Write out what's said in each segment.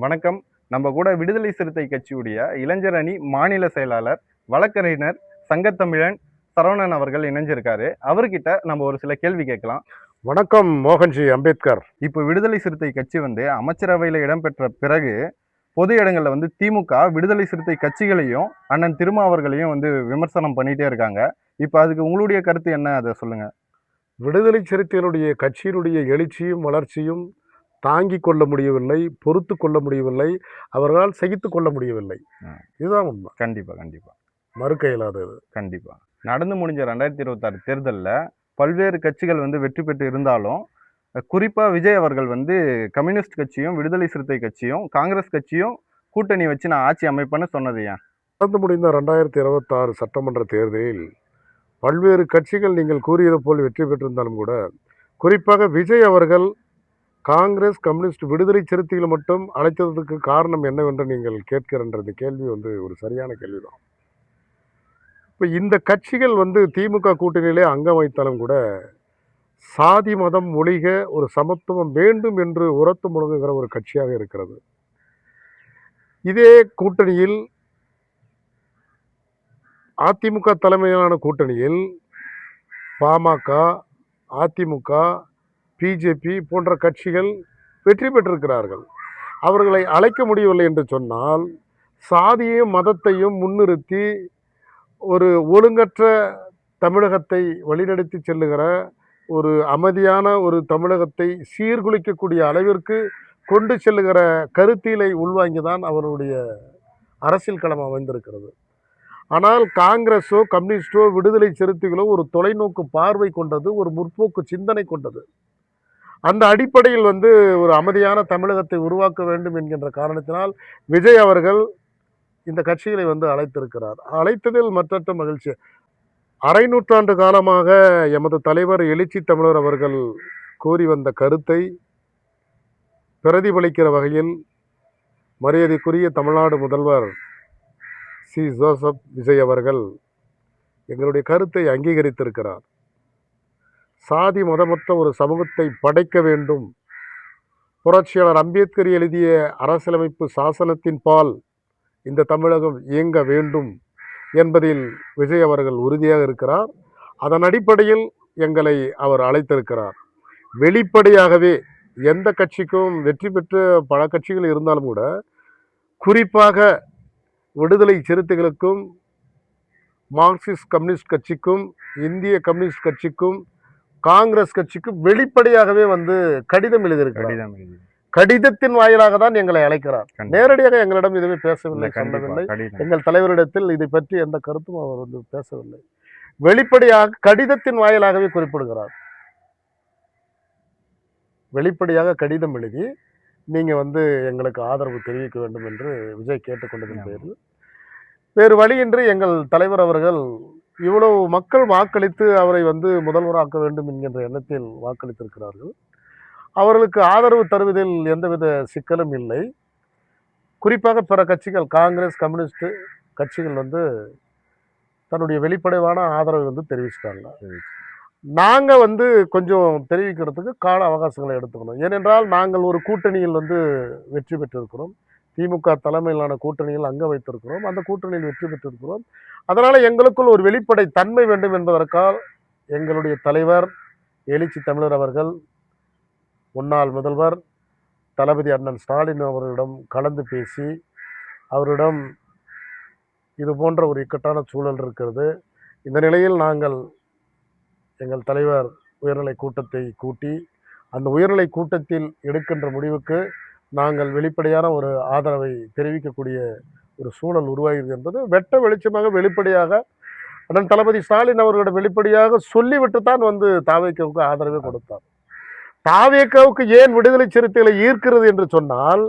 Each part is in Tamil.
வணக்கம். நம்ம கூட விடுதலை சிறுத்தை கட்சியுடைய இளைஞர் அணி மாநில செயலாளர், வழக்கறிஞர், சங்கத்தமிழன் சரவணன் அவர்கள் இணைஞ்சிருக்காரு. அவர்கிட்ட நம்ம ஒரு சில கேள்வி கேட்கலாம். வணக்கம் மோகன்ஜி அம்பேத்கர். இப்போ விடுதலை சிறுத்தை கட்சி அமைச்சரவையில் இடம்பெற்ற பிறகு பொது இடங்கள்ல திமுக விடுதலை சிறுத்தை கட்சிகளையும் அண்ணன் திருமாவர்களையும் விமர்சனம் பண்ணிட்டே இருக்காங்க. இப்போ அதுக்கு உங்களுடைய கருத்து என்ன, அதை சொல்லுங்க. விடுதலை சிறுத்தைகளுடைய கட்சியினுடைய எழுச்சியும் வளர்ச்சியும் தாங்கிக் கொள்ள முடியவில்லை, பொறுத்து கொள்ள முடியவில்லை, அவர்களால் சகித்து கொள்ள முடியவில்லை. இதுதான் உண்மை. கண்டிப்பா கண்டிப்பா மறுக்க இயலாதது. கண்டிப்பா நடந்து முடிஞ்ச 2026 தேர்தலில் பல்வேறு கட்சிகள் வெற்றி பெற்று இருந்தாலும், குறிப்பா விஜய் அவர்கள் கம்யூனிஸ்ட் கட்சியும் விடுதலை சிறுத்தை கட்சியும் காங்கிரஸ் கட்சியும் கூட்டணி வச்சு நான் ஆட்சி அமைப்பேன்னு சொன்னது ஏன்? நடந்து முடிந்த 2026 சட்டமன்ற தேர்தலில் பல்வேறு கட்சிகள் நீங்கள் கூறியது போல் வெற்றி பெற்றிருந்தாலும் கூட, குறிப்பாக விஜய் அவர்கள் காங்கிரஸ் கம்யூனிஸ்ட் விடுதலை சிறுத்தைகள் மட்டும் அழைத்ததற்கு காரணம் என்னவென்று நீங்கள் கேட்கிற கேள்வி ஒரு சரியான கேள்விதான். இப்போ இந்த கட்சிகள் திமுக கூட்டணியிலே அங்கம் வைத்தாலும் கூட சாதி மதம் ஒழிக ஒரு சமத்துவம் வேண்டும் என்று உரத்து முழங்குகிற ஒரு கட்சியாக இருக்கிறது. இதே கூட்டணியில் அதிமுக தலைமையிலான கூட்டணியில் பாமக, அதிமுக, பிஜேபி போன்ற கட்சிகள் வெற்றி பெற்றிருக்கிறார்கள். அவர்களை அழைக்க முடியவில்லை என்று சொன்னால், சாதியையும் மதத்தையும் முன்னிறுத்தி ஒரு ஒழுங்கற்ற தமிழகத்தை வழிநடத்தி செல்லுகிற ஒரு அமைதியான ஒரு தமிழகத்தை சீர்குலைக்கக்கூடிய அளவிற்கு கொண்டு செல்லுகிற கருத்தியலை உள்வாங்கிதான் அவருடைய அரசியல் களம் அமைந்திருக்கிறது. ஆனால் காங்கிரஸோ கம்யூனிஸ்டோ விடுதலை சிறுத்தைகளோ ஒரு தொலைநோக்கு பார்வை கொண்டது, ஒரு முற்போக்கு சிந்தனை கொண்டது. அந்த அடிப்படையில் ஒரு அமைதியான தமிழகத்தை உருவாக்க வேண்டும் என்கின்ற காரணத்தினால் விஜய் அவர்கள் இந்த கட்சிகளை அழைத்திருக்கிறார். அழைத்ததில் மற்றற்ற மகிழ்ச்சி. அரை நூற்றாண்டு காலமாக எமது தலைவர் எழுச்சி தமிழர் அவர்கள் கூறி வந்த கருத்தை பிரதிபலிக்கிற வகையில் மரியாதைக்குரிய தமிழ்நாடு முதல்வர் சி. ஜோசப் விஜய் அவர்கள் எங்களுடைய கருத்தை அங்கீகரித்திருக்கிறார். சாதி மதமற்ற ஒரு சமூகத்தை படைக்க வேண்டும், புரட்சியாளர் அம்பேத்கர் எழுதிய அரசியலமைப்பு சாசனத்தின் பால் இந்த தமிழகம் இயங்க வேண்டும் என்பதில் விஜய் அவர்கள் உறுதியாக இருக்கிறார். அதன் அடிப்படையில் எங்களை அவர் அழைத்திருக்கிறார். வெளிப்படையாகவே எந்த கட்சிக்கும் வெற்றி பெற்ற பல கட்சிகள் இருந்தாலும் கூட, குறிப்பாக விடுதலை சிறுத்தைகளுக்கும் மார்க்சிஸ்ட் கம்யூனிஸ்ட் கட்சிக்கும் இந்திய கம்யூனிஸ்ட் கட்சிக்கும் காங்கிரஸ் கட்சிக்கும் வெளிப்படையாகவே கடிதம் எழுதியிருக்கிறார். கடிதத்தின் வாயிலாக தான் எங்களை அழைக்கிறார். நேரடியாக எங்களிடம் இதுவே பேசவில்லை, சொல்லவில்லை. எங்கள் தலைவரிடத்தில் இதை பற்றி எந்த கருத்தும் அவர் பேசவில்லை. வெளிப்படையாக கடிதத்தின் வாயிலாகவே குறிப்பிடுகிறார். வெளிப்படையாக கடிதம் எழுதி நீங்க எங்களுக்கு ஆதரவு தெரிவிக்க வேண்டும் என்று விஜய் கேட்டுக்கொண்டதன் பேரில் வேறு வழியின்றி எங்கள் தலைவர் அவர்கள் இவ்வளவு மக்கள் வாக்களித்து அவரை முதல்வராக்க வேண்டும் என்கின்ற எண்ணத்தில் வாக்களித்திருக்கிறார்கள். அவர்களுக்கு ஆதரவு தருவதில் எந்தவித சிக்கலும் இல்லை. குறிப்பாக பிற கட்சிகள் காங்கிரஸ் கம்யூனிஸ்ட் கட்சிகள் தன்னுடைய வெளிப்படையான ஆதரவை தெரிவிச்சிட்டாங்க. நாங்கள் கொஞ்சம் தெரிவிக்கிறதுக்கு கால அவகாசங்களை எடுத்துக்கணும். ஏனென்றால் நாங்கள் ஒரு கூட்டணியில் வெற்றி பெற்றிருக்கிறோம். திமுக தலைமையிலான கூட்டணியில் அங்க வைத்திருக்கிறோம். அந்த கூட்டணியில் வெற்றி பெற்றிருக்கிறோம். அதனால் எங்களுக்குள் ஒரு வெளிப்படை தன்மை வேண்டும் என்பதற்காக எங்களுடைய தலைவர் எழுச்சி தமிழர் அவர்கள் முன்னாள் முதல்வர் தளபதி அண்ணன் ஸ்டாலின் அவர்களிடம் கலந்து பேசி, அவரிடம் இது போன்ற ஒரு இக்கட்டான சூழல் இருக்கிறது, இந்த நிலையில் நாங்கள் எங்கள் தலைவர் உயர்நிலை கூட்டத்தை கூட்டி அந்த உயர்நிலை கூட்டத்தில் எடுக்கின்ற முடிவுக்கு நாங்கள் வெளிப்படையான ஒரு ஆதரவை தெரிவிக்கக்கூடிய ஒரு சூழல் உருவாகிறது என்பது வெட்ட வெளிச்சமாக வெளிப்படையாக அண்ணன் தளபதி ஸ்டாலின் அவர்களிடம் வெளிப்படையாக சொல்லிவிட்டு தான் தாவேக்காவுக்கு ஆதரவை கொடுத்தார். தாவேக்காவுக்கு ஏன் விடுதலை சிறுத்தைகளை ஈர்க்கிறது என்று சொன்னால்,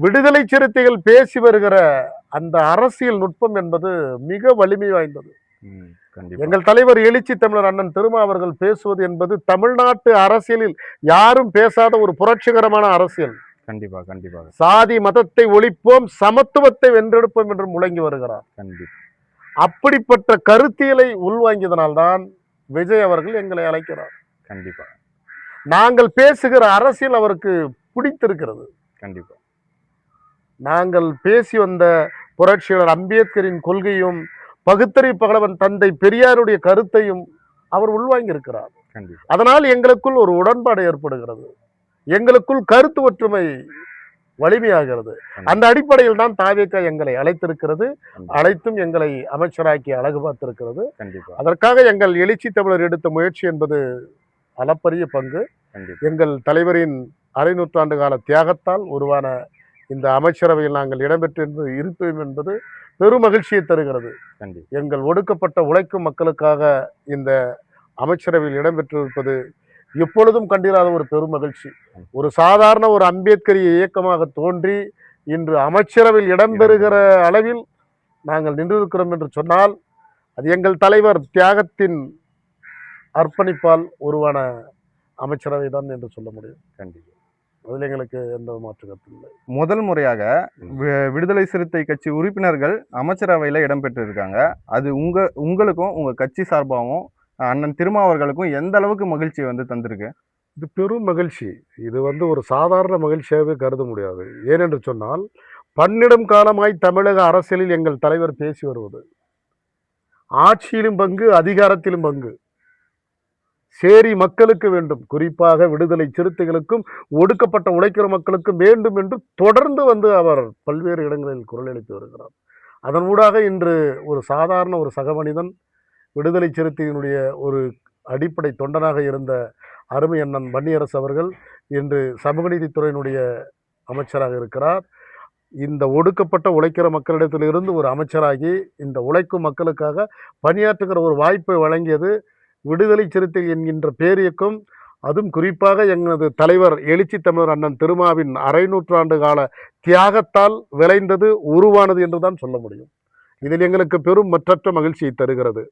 விடுதலை சிறுத்தைகள் பேசி வருகிற அந்த அரசியல் நுட்பம் என்பது மிக வலிமை வாய்ந்தது. எங்கள் தலைவர் எழுச்சி தமிழர் அண்ணன் திருமா அவர்கள் பேசுவது என்பது தமிழ்நாட்டு அரசியலில் யாரும் பேசாத ஒரு புரட்சிகரமான அரசியல். கண்டிப்பா கண்டிப்பாக சாதி மதத்தை ஒழிப்போம், சமத்துவத்தை வென்றெடுப்போம் என்று முழங்கி வருகிறார். அப்படிப்பட்ட கருத்தியலை உள்வாங்கியதனால்தான் விஜய் அவர்கள் எங்களை அழைக்கிறார். கண்டிப்பா நாங்கள் பேசுகிற அரசியல் அவருக்கு பிடித்திருக்கிறது. கண்டிப்பா நாங்கள் பேசி வந்த புரட்சியாளர் அம்பேத்கரின் கொள்கையும் பகுத்தறிவு பகலவன் தந்தை பெரியாருடைய கருத்தையும் அவர் உள்வாங்கி இருக்கிறார். கண்டிப்பா. அதனால் எங்களுக்குள் ஒரு உடன்பாடு ஏற்படுகிறது, எங்களுக்குள் கருத்து ஒற்றுமை வலிமையாகிறது. அந்த அடிப்படையில் தான் தாவேகா எங்களை அழைத்திருக்கிறது, அழைத்தும் எங்களை அமைச்சராக்கி அழகு பார்த்திருக்கிறது. அதற்காக எங்கள் எழுச்சி தமிழர் எடுத்த முயற்சி என்பது அளப்பரிய பங்கு. எங்கள் தலைவரின் அரை நூற்றாண்டு கால தியாகத்தால் உருவான இந்த அமைச்சரவையில் நாங்கள் இடம்பெற்று இருப்போம் என்பது பெரும் மகிழ்ச்சியை தருகிறது. எங்கள் ஒடுக்கப்பட்ட உழைக்கும் மக்களுக்காக இந்த அமைச்சரவையில் இடம்பெற்றிருப்பது எப்பொழுதும் கண்டிராத ஒரு பெரும் மகிழ்ச்சி. ஒரு சாதாரண ஒரு அம்பேத்கரிய இயக்கமாக தோன்றி இன்று அமைச்சரவையில் இடம்பெறுகிற அளவில் நாங்கள் நின்றிருக்கிறோம் என்று சொன்னால் அது எங்கள் தலைவர் தியாகத்தின் அர்ப்பணிப்பால் உருவான அமைச்சரவை தான் என்று சொல்ல முடியும். கண்டிப்பா. அதில் எங்களுக்கு எந்த மாற்று கருத்து இல்லை. முதல் முறையாக விடுதலை சிறுத்தை கட்சி உறுப்பினர்கள் அமைச்சரவையில் இடம்பெற்றிருக்காங்க. அது உங்களுக்கும் உங்கள் கட்சி சார்பாகவும் அண்ணன் திருமாவர்களுக்கும் எந்த அளவுக்கு மகிழ்ச்சி வந்து தந்திருக்கு? இது பெரும் மகிழ்ச்சி. இது ஒரு சாதாரண மகிழ்ச்சியாகவே கருத முடியாது. ஏனென்று சொன்னால் 12 காலமாய் தமிழக அரசியலில் எங்கள் தலைவர் பேசி வருவது ஆட்சியிலும் பங்கு, அதிகாரத்திலும் பங்கு, சேரி மக்களுக்கு வேண்டும், குறிப்பாக விடுதலை சிறுத்தைகளுக்கும் ஒடுக்கப்பட்ட உழைக்கிற மக்களுக்கும் வேண்டும் என்று தொடர்ந்து அவர் பல்வேறு இடங்களில் குரல் எழுப்பி வருகிறார். அதன் ஊடாக இன்று ஒரு சாதாரண ஒரு சக மனிதன், விடுதலை சிறுத்தையினுடைய ஒரு அடிப்படை தொண்டனாக இருந்த அருமை அண்ணன் வன்னியரசு அவர்கள் இன்று சமூக நீதித்துறையினுடைய அமைச்சராக இருக்கிறார். இந்த ஒடுக்கப்பட்ட உழைக்கிற மக்களிடத்திலிருந்து ஒரு அமைச்சராகி இந்த உழைக்கும் மக்களுக்காக பணியாற்றுகிற ஒரு வாய்ப்பை வழங்கியது விடுதலை சிறுத்தை என்கின்ற பேரியக்கம். அதுவும் குறிப்பாக எங்களது தலைவர் எழுச்சி தமிழர் அண்ணன் திருமாவின் அரை நூற்றாண்டு கால தியாகத்தால் விளைந்தது, உருவானது என்றுதான் சொல்ல முடியும். இதில் எங்களுக்கு பெரும் மற்றற்ற மகிழ்ச்சியை தருகிறது.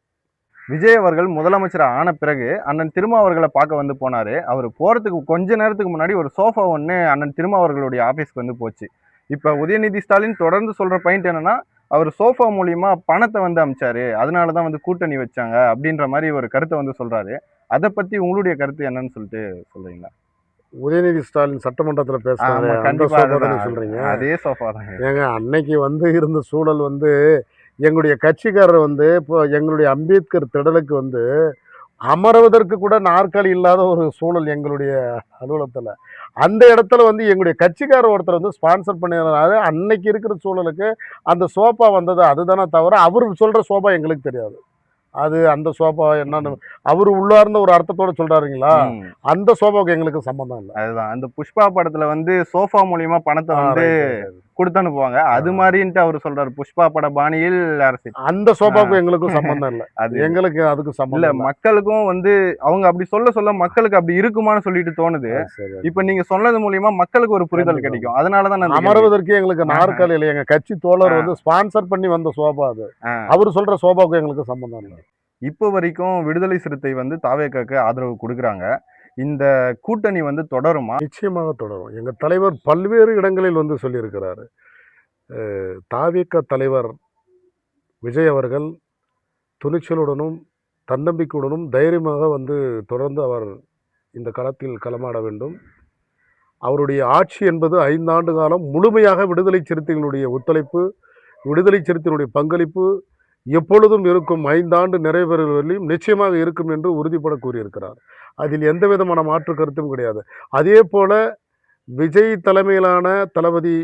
விஜய் அவர்கள் முதலமைச்சர் ஆன பிறகு அண்ணன் திருமாவர்களை பார்க்க வந்து போனாரு. அவர் போறதுக்கு கொஞ்ச நேரத்துக்கு முன்னாடி ஒரு சோஃபா ஒன்று அண்ணன் திருமாவர்களுடைய ஆஃபீஸ்க்கு வந்து போச்சு. இப்போ உதயநிதி ஸ்டாலின் தொடர்ந்து சொல்ற பாயிண்ட் என்னன்னா, அவர் சோஃபா மூலியமா பணத்தை வந்து அமிச்சாரு, அதனால தான் வந்து கூட்டணி வச்சாங்க அப்படின்ற மாதிரி ஒரு கருத்தை வந்து சொல்றாரு. அதை பத்தி உங்களுடைய கருத்து என்னன்னு சொல்லிட்டு சொல்றீங்களா? உதயநிதி ஸ்டாலின் சட்டமன்றத்தில் பேசுறாங்க, சொல்றீங்க அதே சோஃபா தான். ஏங்க அன்னைக்கு இருந்த சூழல் எங்களுடைய கட்சிக்காரர் இப்போ எங்களுடைய அம்பேத்கர் திடலுக்கு அமர்வதற்கு கூட நாற்காலி இல்லாத ஒரு சூழல் எங்களுடைய அலுவலகத்தில். அந்த இடத்துல எங்களுடைய கட்சிக்காரர் ஒருத்தர் ஸ்பான்சர் பண்ணினாரு. அன்னைக்கு இருக்கிற சூழலுக்கு அந்த சோஃபா வந்தது அதுதானே தவிர அவர் சொல்கிற சோஃபா எங்களுக்கு தெரியாது. அது அந்த சோஃபா என்னன்னு அவர் உள்ளார்ந்த ஒரு அர்த்தத்தோட சொல்றாருங்களா, அந்த சோஃபாவுக்கு எங்களுக்கு சம்பந்தம் இல்லை. அதுதான் அந்த புஷ்பா படத்துல சோஃபா மூலியமா பணத்தை கொடுத்து அனுப்புவாங்க, அது மாதிரின்ட்டு அவர் சொல்றாரு. புஷ்பா பட பாணியில் அரசியல், அந்த சோஃபாவுக்கும் எங்களுக்கும் சம்பந்தம் இல்லை. அது எங்களுக்கு அதுக்கு சம்பந்தம் இல்ல. மக்களுக்கும் அவங்க அப்படி சொல்ல மக்களுக்கு அப்படி இருக்குமான்னு சொல்லிட்டு தோணுது. இப்ப நீங்க சொன்னது மூலியமா மக்களுக்கு ஒரு புரிதல் கிடைக்கும். அதனாலதான் அமர்வதற்கு எங்களுக்கு நாற்காலி இல்லை. எங்க கட்சி தோழர் ஸ்பான்சர் பண்ணி வந்த சோஃபா அது. அவர் சொல்ற சோஃபாவுக்கும் எங்களுக்கு சம்பந்தம் இல்லை. இப்போ வரைக்கும் விடுதலை சிறுத்தை தாவேகாக்கு ஆதரவு கொடுக்குறாங்க. இந்த கூட்டணி தொடருமா? நிச்சயமாக தொடரும். எங்கள் தலைவர் பல்வேறு இடங்களில் சொல்லியிருக்கிறாரு. தாவேகா தலைவர் விஜய் அவர்கள் துணிச்சலுடனும் தன்னம்பிக்கையுடனும் தைரியமாக தொடர்ந்து அவர் இந்த களத்தில் களமாட வேண்டும். அவருடைய ஆட்சி என்பது 5 ஆண்டு காலம் முழுமையாக விடுதலை சிறுத்தைகளுடைய ஒத்துழைப்பு, விடுதலை சிறுத்தைகளுடைய பங்களிப்பு எப்பொழுதும் இருக்கும். 5 ஆண்டு நிறைவேறுவதிலும் நிச்சயமாக இருக்கும் என்று உறுதிப்பட கூறியிருக்கிறார். அதில் எந்த விதமான மாற்று கருத்தும் கிடையாது. அதே போல விஜய் தலைமையிலான தளபதி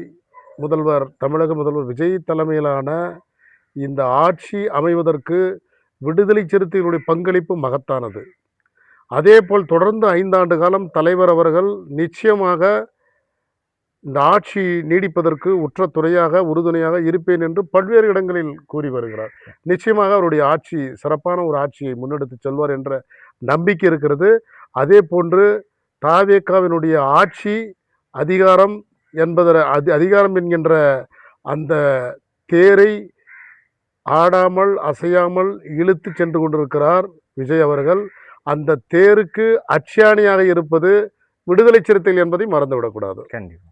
முதல்வர், தமிழக முதல்வர் விஜய் தலைமையிலான இந்த ஆட்சி அமைவதற்கு விடுதலை சிறுத்தைகளுடைய பங்களிப்பு மகத்தானது. அதே போல் தொடர்ந்து 5 ஆண்டு காலம் தலைவர் அவர்கள் நிச்சயமாக இந்த ஆட்சி நீடிப்பதற்கு உற்ற துணையாக உறுதுணையாக இருப்பேன் என்று பல்வேறு இடங்களில் கூறி வருகிறார். நிச்சயமாக அவருடைய ஆட்சி சிறப்பான ஒரு ஆட்சியை முன்னெடுத்து செல்வார் என்ற நம்பிக்கை இருக்கிறது. அதே போன்று தாவேகாவினுடைய ஆட்சி அதிகாரம் அதிகாரம் என்கின்ற அந்த தேரை ஆடாமல் அசையாமல் இழுத்து சென்று கொண்டிருக்கிறார் விஜய் அவர்கள். அந்த தேருக்கு அச்சாணியாக இருப்பது விடுதலை சிறுத்தைகள் என்பதை மறந்துவிடக்கூடாது. கண்டிப்பாக.